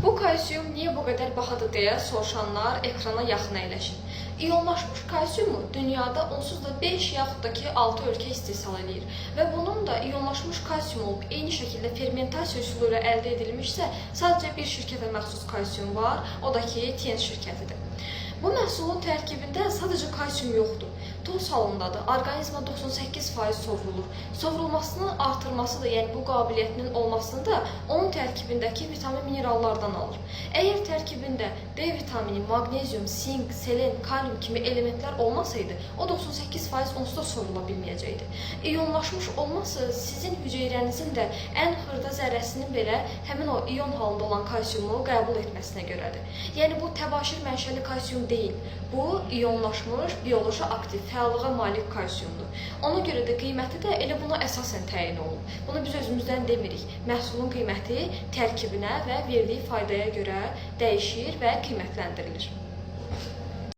Bu kalsiyum niyə bu qədər bahadır deyə soruşanlar ekrana yaxın əyləşin. İyonlaşmış kalsiyumu dünyada onsuz da 5 yaxud da ki 6 ölkə istehsal edir və bunun da iyonlaşmış kalsiyum olub eyni şəkildə fermentasiya üsulu ilə əldə edilmişsə, sadəcə bir şirkətə məxsus kalsiyum var, o da ki TN şirkətidir. Bu məhsulun tərkibində sadəcə kalsiyum yoxdur. Toz halındadır. Orqanizmə 98% sovrulur. Sovrulmasını artırması da, yəni bu qabiliyyətinin olmasını da onun tərkibindəki vitamin minerallardan alır. Əgər tərkibində D vitamini, maqnezium, sink, selen, kalium kimi elementlər olmasaydı, o 98% onsuz da sovrula bilməyəcəkdi. İyonlaşmış olması sizin hüceyrənizin də ən xırda zərrəsinin belə həmin o iyon halında olan kalsiyumu qəbul etməsinə görədir. Yəni bu təbaşir mənşəli kalsiyum deyil. Bu iyonlaşmış bioloji aktiv fəallığa malik kalsiyumdur. Ona görə də qiyməti də elə buna əsasən təyin olunur. Bunu biz özümüzdən demirik. Məhsulun qiyməti tərkibinə və verdiyi faydaya görə dəyişir və qiymətləndirilir.